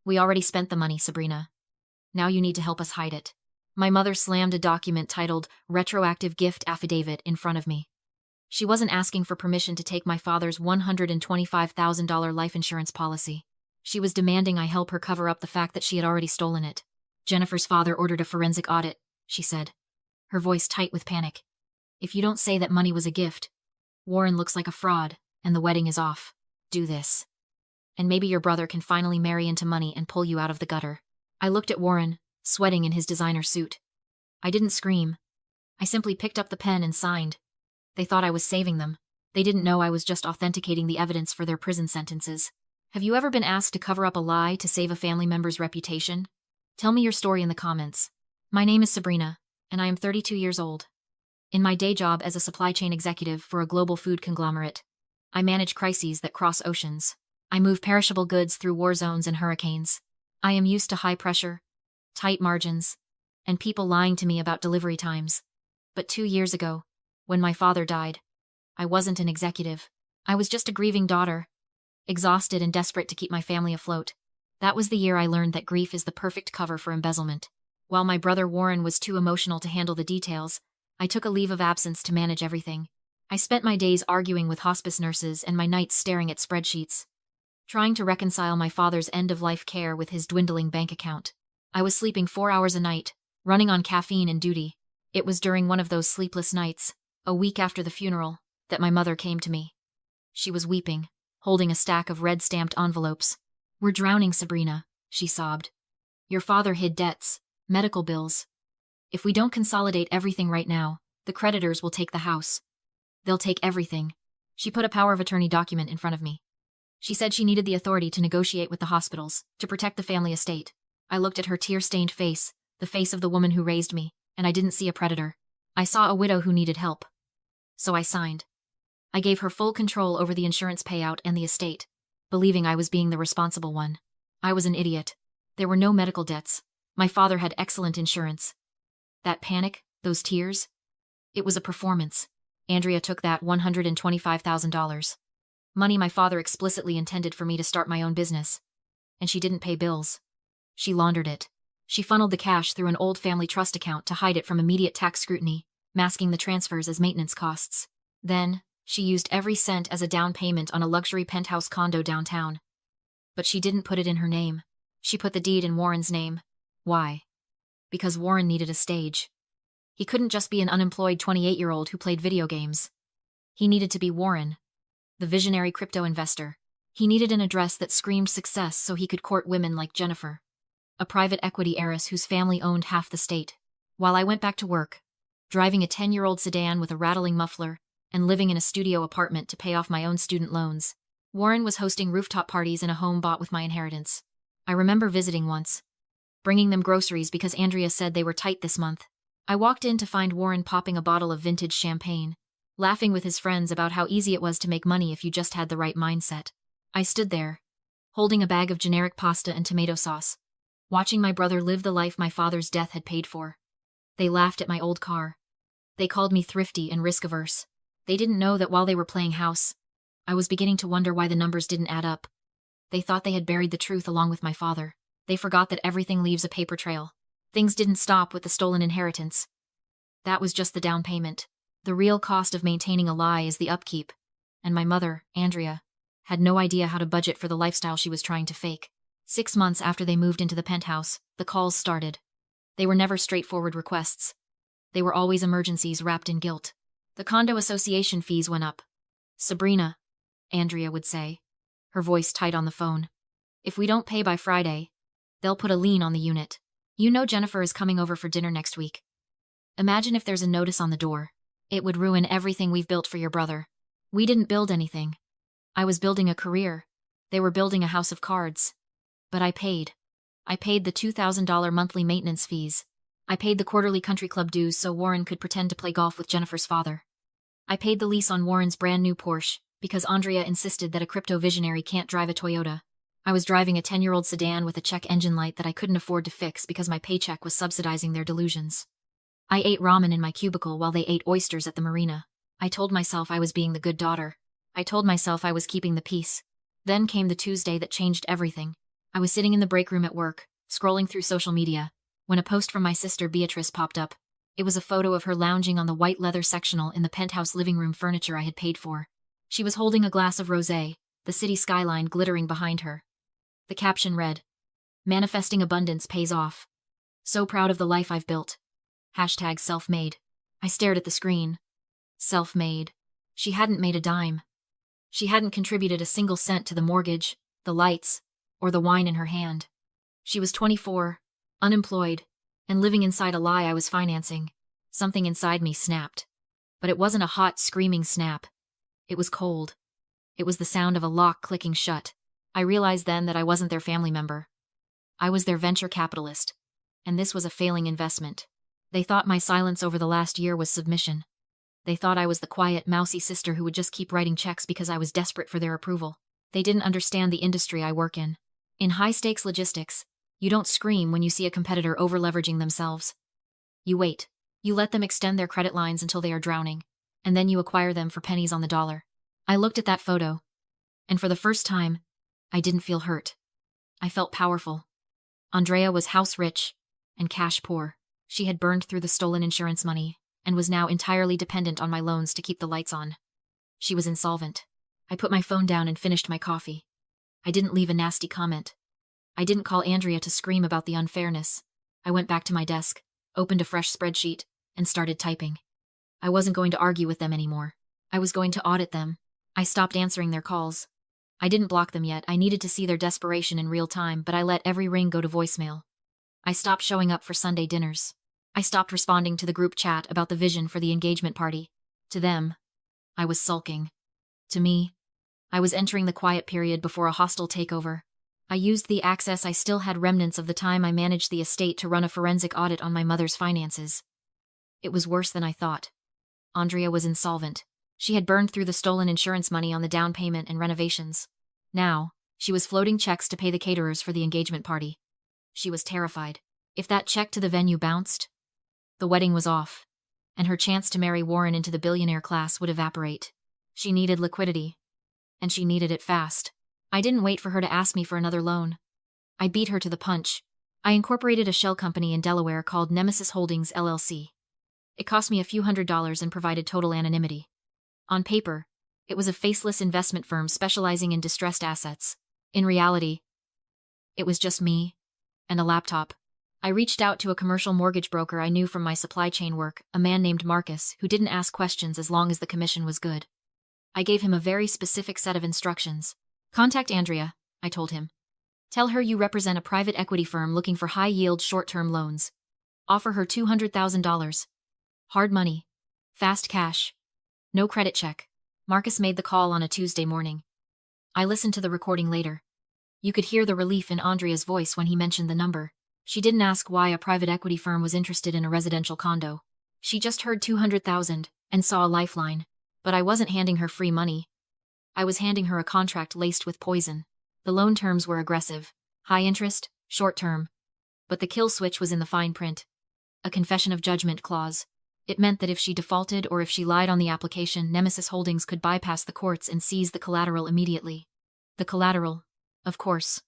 We already spent the money, Sabrina. Now you need to help us hide it. My mother slammed a document titled Retroactive Gift Affidavit in front of me. She wasn't asking for permission to take my father's $125,000 life insurance policy. She was demanding I help her cover up the fact that she had already stolen it. Jennifer's father ordered a forensic audit, she said, her voice tight with panic. If you don't say that money was a gift, Warren looks like a fraud, and the wedding is off. Do this. And maybe your brother can finally marry into money and pull you out of the gutter. I looked at Warren, sweating in his designer suit. I didn't scream. I simply picked up the pen and signed. They thought I was saving them. They didn't know I was just authenticating the evidence for their prison sentences. Have you ever been asked to cover up a lie to save a family member's reputation? Tell me your story in the comments. My name is Sabrina, and I am 32 years old. In my day job as a supply chain executive for a global food conglomerate, I manage crises that cross oceans. I move perishable goods through war zones and hurricanes. I am used to high pressure, tight margins, and people lying to me about delivery times. But 2 years ago, when my father died, I wasn't an executive. I was just a grieving daughter, exhausted and desperate to keep my family afloat. That was the year I learned that grief is the perfect cover for embezzlement. While my brother Warren was too emotional to handle the details, I took a leave of absence to manage everything. I spent my days arguing with hospice nurses and my nights staring at spreadsheets, trying to reconcile my father's end-of-life care with his dwindling bank account. I was sleeping 4 hours a night, running on caffeine and duty. It was during one of those sleepless nights, a week after the funeral, that my mother came to me. She was weeping, holding a stack of red-stamped envelopes. "We're drowning, Sabrina," she sobbed. "Your father hid debts, medical bills. If we don't consolidate everything right now, the creditors will take the house. They'll take everything." She put a power of attorney document in front of me. She said she needed the authority to negotiate with the hospitals, to protect the family estate. I looked at her tear-stained face, the face of the woman who raised me, and I didn't see a predator. I saw a widow who needed help. So I signed. I gave her full control over the insurance payout and the estate, believing I was being the responsible one. I was an idiot. There were no medical debts. My father had excellent insurance. That panic, those tears, it was a performance. Andrea took that $125,000. Money my father explicitly intended for me to start my own business. And she didn't pay bills. She laundered it. She funneled the cash through an old family trust account to hide it from immediate tax scrutiny, masking the transfers as maintenance costs. Then, she used every cent as a down payment on a luxury penthouse condo downtown. But she didn't put it in her name. She put the deed in Warren's name. Why? Because Warren needed a stage. He couldn't just be an unemployed 28-year-old who played video games. He needed to be Warren, the visionary crypto investor. He needed an address that screamed success so he could court women like Jennifer, a private equity heiress whose family owned half the state. While I went back to work, driving a 10-year-old sedan with a rattling muffler and living in a studio apartment to pay off my own student loans, Warren was hosting rooftop parties in a home bought with my inheritance. I remember visiting once, bringing them groceries because Andrea said they were tight this month. I walked in to find Warren popping a bottle of vintage champagne, laughing with his friends about how easy it was to make money if you just had the right mindset. I stood there, holding a bag of generic pasta and tomato sauce, watching my brother live the life my father's death had paid for. They laughed at my old car. They called me thrifty and risk-averse. They didn't know that while they were playing house, I was beginning to wonder why the numbers didn't add up. They thought they had buried the truth along with my father. They forgot that everything leaves a paper trail. Things didn't stop with the stolen inheritance. That was just the down payment. The real cost of maintaining a lie is the upkeep. And my mother, Andrea, had no idea how to budget for the lifestyle she was trying to fake. 6 months after they moved into the penthouse, the calls started. They were never straightforward requests. They were always emergencies wrapped in guilt. The condo association fees went up. "Sabrina," Andrea would say, her voice tight on the phone, "if we don't pay by Friday, they'll put a lien on the unit. You know Jennifer is coming over for dinner next week. Imagine if there's a notice on the door. It would ruin everything we've built for your brother." We didn't build anything. I was building a career. They were building a house of cards. But I paid. I paid the $2,000 monthly maintenance fees. I paid the quarterly country club dues so Warren could pretend to play golf with Jennifer's father. I paid the lease on Warren's brand new Porsche because Andrea insisted that a crypto visionary can't drive a Toyota. I was driving a 10-year-old sedan with a check engine light that I couldn't afford to fix because my paycheck was subsidizing their delusions. I ate ramen in my cubicle while they ate oysters at the marina. I told myself I was being the good daughter. I told myself I was keeping the peace. Then came the Tuesday that changed everything. I was sitting in the break room at work, scrolling through social media, when a post from my sister Beatrice popped up. It was a photo of her lounging on the white leather sectional in the penthouse living room furniture I had paid for. She was holding a glass of rosé, the city skyline glittering behind her. The caption read, "Manifesting abundance pays off. So proud of the life I've built. Hashtag self-made." I stared at the screen. Self-made. She hadn't made a dime. She hadn't contributed a single cent to the mortgage, the lights, or the wine in her hand. She was 24, unemployed, and living inside a lie I was financing. Something inside me snapped. But it wasn't a hot, screaming snap. It was cold. It was the sound of a lock clicking shut. I realized then that I wasn't their family member. I was their venture capitalist. And this was a failing investment. They thought my silence over the last year was submission. They thought I was the quiet, mousy sister who would just keep writing checks because I was desperate for their approval. They didn't understand the industry I work in. In high-stakes logistics, you don't scream when you see a competitor over-leveraging themselves. You wait. You let them extend their credit lines until they are drowning, and then you acquire them for pennies on the dollar. I looked at that photo, and for the first time, I didn't feel hurt. I felt powerful. Andrea was house-rich and cash-poor. She had burned through the stolen insurance money and was now entirely dependent on my loans to keep the lights on. She was insolvent. I put my phone down and finished my coffee. I didn't leave a nasty comment. I didn't call Andrea to scream about the unfairness. I went back to my desk, opened a fresh spreadsheet, and started typing. I wasn't going to argue with them anymore. I was going to audit them. I stopped answering their calls. I didn't block them yet. I needed to see their desperation in real time, but I let every ring go to voicemail. I stopped showing up for Sunday dinners. I stopped responding to the group chat about the vision for the engagement party. To them, I was sulking. To me, I was entering the quiet period before a hostile takeover. I used the access I still had, remnants of the time I managed the estate, to run a forensic audit on my mother's finances. It was worse than I thought. Andrea was insolvent. She had burned through the stolen insurance money on the down payment and renovations. Now, she was floating checks to pay the caterers for the engagement party. She was terrified. If that check to the venue bounced, the wedding was off, and her chance to marry Warren into the billionaire class would evaporate. She needed liquidity, and she needed it fast. I didn't wait for her to ask me for another loan. I beat her to the punch. I incorporated a shell company in Delaware called Nemesis Holdings LLC. It cost me a few $100s and provided total anonymity. On paper, it was a faceless investment firm specializing in distressed assets. In reality, it was just me and a laptop. I reached out to a commercial mortgage broker I knew from my supply chain work, a man named Marcus, who didn't ask questions as long as the commission was good. I gave him a very specific set of instructions. Contact Andrea, I told him. Tell her you represent a private equity firm looking for high-yield short-term loans. Offer her $200,000. Hard money. Fast cash. No credit check. Marcus made the call on a Tuesday morning. I listened to the recording later. You could hear the relief in Andrea's voice when he mentioned the number. She didn't ask why a private equity firm was interested in a residential condo. She just heard $200,000 and saw a lifeline. But I wasn't handing her free money. I was handing her a contract laced with poison. The loan terms were aggressive. High interest, short term. But the kill switch was in the fine print. A confession of judgment clause. It meant that if she defaulted or if she lied on the application, Nemesis Holdings could bypass the courts and seize the collateral immediately. The collateral, of course,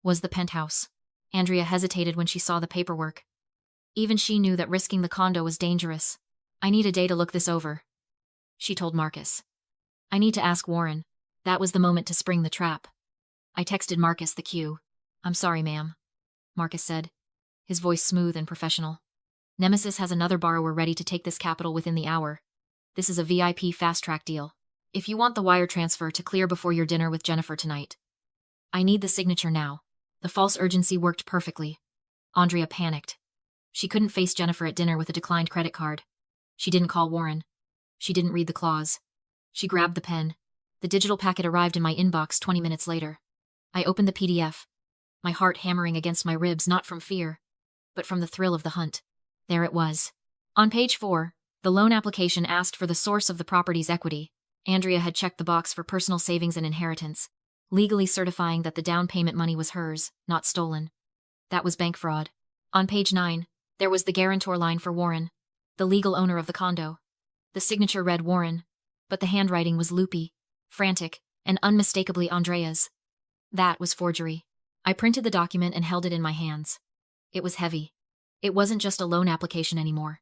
was the penthouse. Andrea hesitated when she saw the paperwork. Even she knew that risking the condo was dangerous. I need a day to look this over, she told Marcus. I need to ask Warren. That was the moment to spring the trap. I texted Marcus the cue. I'm sorry, ma'am, Marcus said, his voice smooth and professional. Nemesis has another borrower ready to take this capital within the hour. This is a VIP fast-track deal. If you want the wire transfer to clear before your dinner with Jennifer tonight, I need the signature now. The false urgency worked perfectly. Andrea panicked. She couldn't face Jennifer at dinner with a declined credit card. She didn't call Warren. She didn't read the clause. She grabbed the pen. The digital packet arrived in my inbox 20 minutes later. I opened the PDF, my heart hammering against my ribs, not from fear, but from the thrill of the hunt. There it was. On page 4, the loan application asked for the source of the property's equity. Andrea had checked the box for personal savings and inheritance, legally certifying that the down payment money was hers, not stolen. That was bank fraud. On page 9, there was the guarantor line for Warren, the legal owner of the condo. The signature read Warren, but the handwriting was loopy, frantic, and unmistakably Andrea's. That was forgery. I printed the document and held it in my hands. It was heavy. It wasn't just a loan application anymore.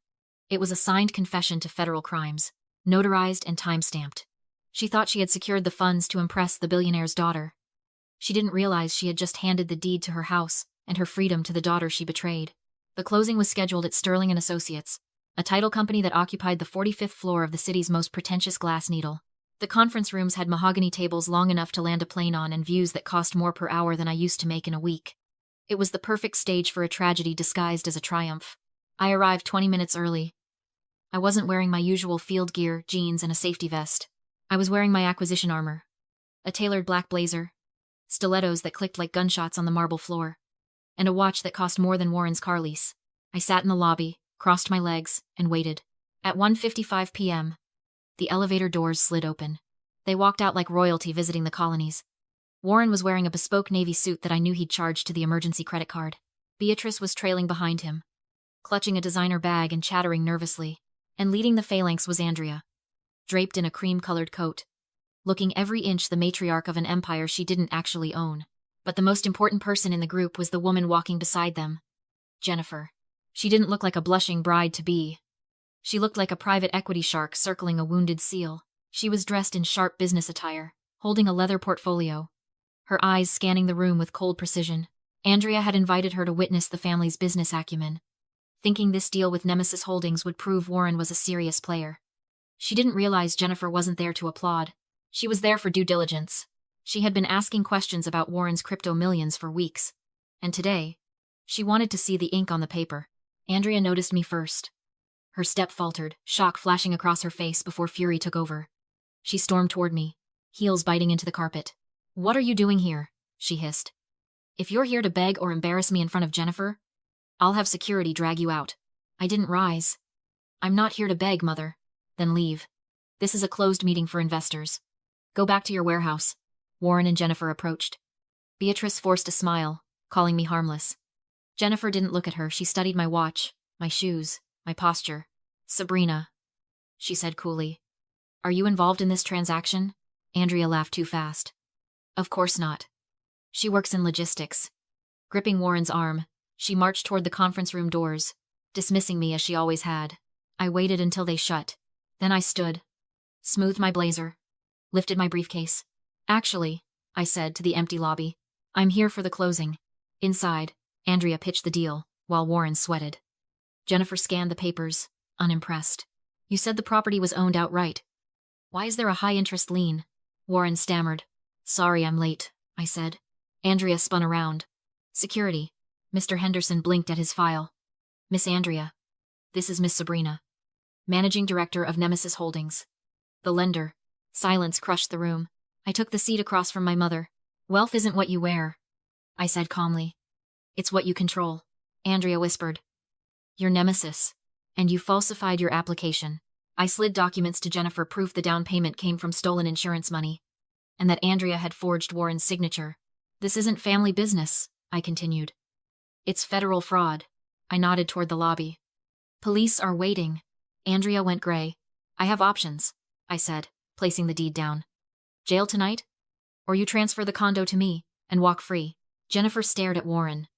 It was a signed confession to federal crimes, notarized and time-stamped. She thought she had secured the funds to impress the billionaire's daughter. She didn't realize she had just handed the deed to her house and her freedom to the daughter she betrayed. The closing was scheduled at Sterling & Associates, a title company that occupied the 45th floor of the city's most pretentious glass needle. The conference rooms had mahogany tables long enough to land a plane on and views that cost more per hour than I used to make in a week. It was the perfect stage for a tragedy disguised as a triumph. I arrived 20 minutes early. I wasn't wearing my usual field gear, jeans, and a safety vest. I was wearing my acquisition armor. A tailored black blazer, stilettos that clicked like gunshots on the marble floor, and a watch that cost more than Warren's car lease. I sat in the lobby, crossed my legs, and waited. At 1:55 p.m., the elevator doors slid open. They walked out like royalty visiting the colonies. Warren was wearing a bespoke navy suit that I knew he'd charged to the emergency credit card. Beatrice was trailing behind him, clutching a designer bag and chattering nervously. And leading the phalanx was Andrea, draped in a cream-colored coat, looking every inch the matriarch of an empire she didn't actually own. But the most important person in the group was the woman walking beside them, Jennifer. She didn't look like a blushing bride-to-be. She looked like a private equity shark circling a wounded seal. She was dressed in sharp business attire, holding a leather portfolio, her eyes scanning the room with cold precision. Andrea had invited her to witness the family's business acumen, thinking this deal with Nemesis Holdings would prove Warren was a serious player. She didn't realize Jennifer wasn't there to applaud. She was there for due diligence. She had been asking questions about Warren's crypto millions for weeks, and today, she wanted to see the ink on the paper. Andrea noticed me first. Her step faltered, shock flashing across her face before fury took over. She stormed toward me, heels biting into the carpet. "What are you doing here?" she hissed. "If you're here to beg or embarrass me in front of Jennifer, I'll have security drag you out." I didn't rise. "I'm not here to beg, Mother." "Then leave. This is a closed meeting for investors. Go back to your warehouse." Warren and Jennifer approached. Beatrice forced a smile, calling me harmless. Jennifer didn't look at her. She studied my watch, my shoes, my posture. "Sabrina," she said coolly. "Are you involved in this transaction?" Andrea laughed too fast. "Of course not. She works in logistics." Gripping Warren's arm, she marched toward the conference room doors, dismissing me as she always had. I waited until they shut. Then I stood, smoothed my blazer, lifted my briefcase. "Actually," I said to the empty lobby, "I'm here for the closing." Inside, Andrea pitched the deal, while Warren sweated. Jennifer scanned the papers, unimpressed. "You said the property was owned outright. Why is there a high-interest lien?" Warren stammered. "Sorry I'm late," I said. Andrea spun around. "Security." Mr. Henderson blinked at his file. "Miss Andrea. This is Miss Sabrina, Managing Director of Nemesis Holdings." The lender. Silence crushed the room. I took the seat across from my mother. "Wealth isn't what you wear," I said calmly. "It's what you control," Andrea whispered. "Your nemesis. And you falsified your application." I slid documents to Jennifer, proof the down payment came from stolen insurance money, and that Andrea had forged Warren's signature. "This isn't family business," I continued. "It's federal fraud." I nodded toward the lobby. "Police are waiting." Andrea went gray. "I have options," I said, placing the deed down. "Jail tonight? Or you transfer the condo to me and walk free." Jennifer stared at Warren.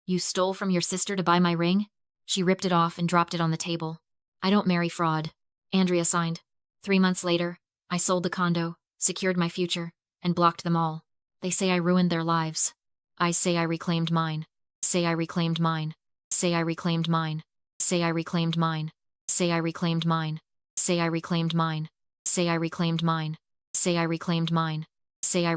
"You stole from your sister to buy my ring?" She ripped it off and dropped it on the table. "I don't marry fraud." Andrea signed. 3 months later, I sold the condo, secured my future, and blocked them all. They say I ruined their lives. I say I reclaimed mine. Say I reclaimed mine. Say I reclaimed mine. Say I reclaimed mine. Say I reclaimed mine. Say I reclaimed mine. Say I reclaimed mine. Say I reclaimed mine. Say I